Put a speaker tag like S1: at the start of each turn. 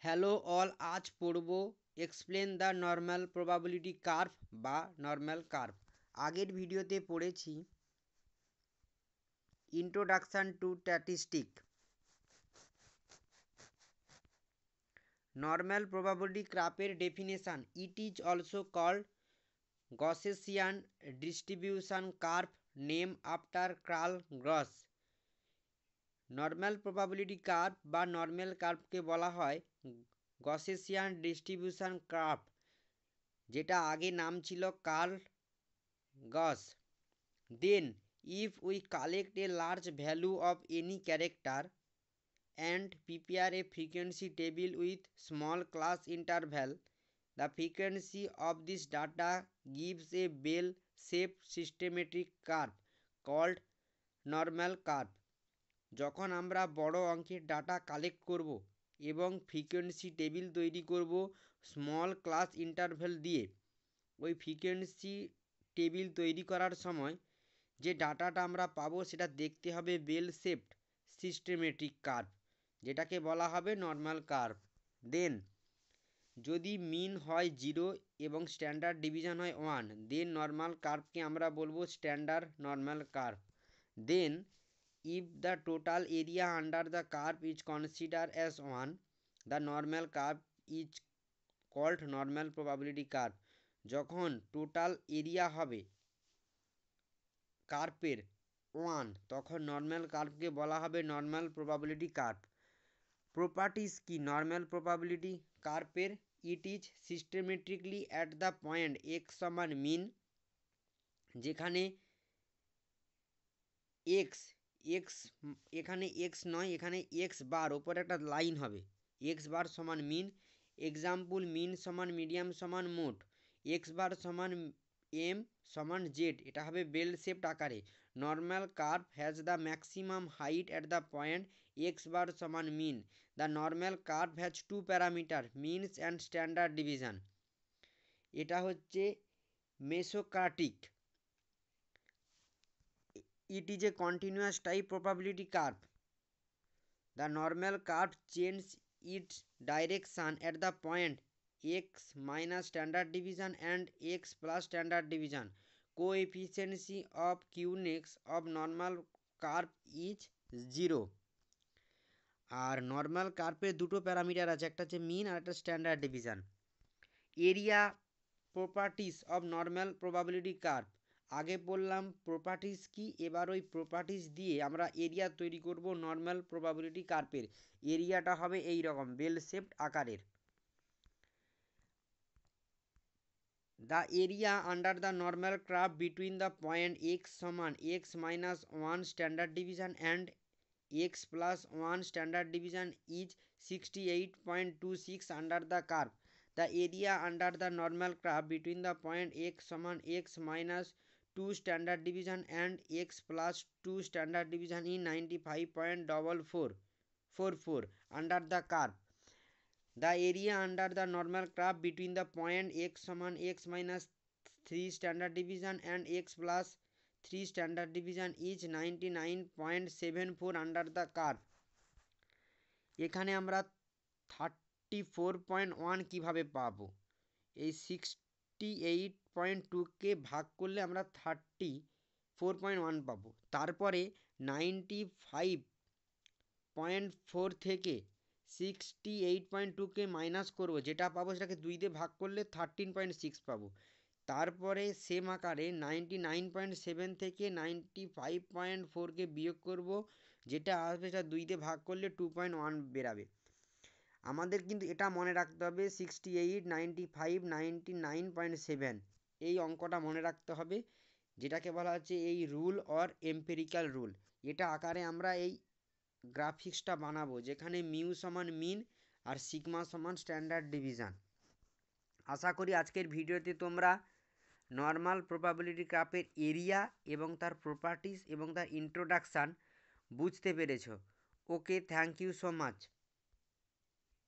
S1: Hello all, আজ পড়ব explain the normal probability curve বা নর্মাল কার্ভ। আগের ভিডিওতে পড়েছি introduction to statistic. Normal probability কার্ভের definition: it is also called Gaussian distribution curve name after Karl Gauss. Normal probability curve বা normal কার্ভকে বলা হয় গসেসিয়ান ডিস্ট্রিবিউশন কার্ভ, যেটা আগে নাম ছিল Karl Gauss. Then if we collect a large value of any character and prepare a frequency table with small class interval, the frequency of this data gives a bell-shaped systematic curve called normal curve. যখন আমরা বড় অঙ্কের data collect করব এবং frequency table তৈরি করব small class interval দিয়ে, ওই ফ্রিকোয়েন্সি টেবিল তৈরি করার সময় যে ডাটাটা আমরা পাবো সেটা দেখতে হবে বেল শেপড সিস্টেমেটিক কার্ভ, যেটাকে বলা হবে নর্মাল কার্ভ। দেন যদি মিন হয় 0 এবং স্ট্যান্ডার্ড ডিভিশন হয় 1, দেন নর্মাল কার্ভকে আমরা বলবো standard normal curve. Then if the total area under the curve is considered as 1, the normal curve is called normal probability curve. যখন টোটাল এরিয়া হবে কার্ভের 1, তখন নর্মাল কার্ভকে বলা হবে নর্মাল প্রবাবিলিটি কার্ভ। প্রপার্টিস কি নর্মাল প্রবাবিলিটি কার্ভের? It is systematically at the point X সমান মিন, যেখানে এক্স এখানে এক্স নয়, এখানে এক্স বার, ওপরে একটা লাইন হবে, এক্স বার সমান মিন। এক্সাম্পল: মিন সমান মিডিয়াম সমান মোট, এক্স বার সমান এম সমান জেড, এটা হবে বেল শেপড আকারে। Normal curve has the maximum height at the point X bar সমান mean. The normal curve has 2 parameter, means and standard division. এটা হচ্ছে mesokurtic. It is a continuous type probability curve. The normal curve changes its direction at the point x minus standard deviation and x plus standard devision. Coefficient of Qnex of normal curve is 0. আর normal কার্ভের দুটো parameter আছে, একটা হচ্ছে mean আর একটা standard division. Area properties of normal probability curve. আগে বললাম প্রপার্টিস কি, এবার ওই প্রপার্টিস দিয়ে আমরা এরিয়া তৈরি করব নর্মাল প্রবাবিলিটি কার্ভের। এরিয়াটা হবে এই রকম বেল শেপড আকারের। The area under the normal curve between the point X সমান X minus 1 standard division and x plus 1 standard division is 68.26 under the curve. The area under the normal curve between the point x সমান x minus 2 standard division and x plus 2 standard division is 95.44 under the curve. The area under the normal curve between the point x সমান x minus 3 standard division and x plus 3 standard division is 99.74 under the curve. এখানে আমরা 34.1 কিভাবে পাবো? এই 68.2কে ভাগ করলে আমরা 34.1 পাবো। তারপরে 95.4 থেকে 68.2কে মাইনাস করবো, যেটা পাবো সেটাকে 2 দিয়ে ভাগ করলে 13.6 পাবো। তারপরে সেম আকারে 99.7 থেকে 95.4কে বিয়োগ করব, যেটা আসবে সেটা 2 দিয়ে ভাগ করলে 2.1 বেরাবে। আমাদের কিন্তু এটা মনে রাখতে হবে 68, 95, 99.7 এই অঙ্কটা মনে রাখতে হবে, যেটাকে বলা হচ্ছে এই রুল অর এম্পেরিক্যাল রুল। এটা আকারে আমরা এই গ্রাফিক্সটা বানাবো, যেখানে মিউ সমান মিন আর সিগমা সমান স্ট্যান্ডার্ড ডিভিশন। আশা করি আজকের ভিডিওতে তোমরা নর্মাল প্রবাবিলিটি কার্ভের এরিয়া এবং তার প্রপার্টিস এবং তার ইন্ট্রোডাকশান বুঝতে পেরেছো। ওকে, থ্যাংক ইউ সো মাচ।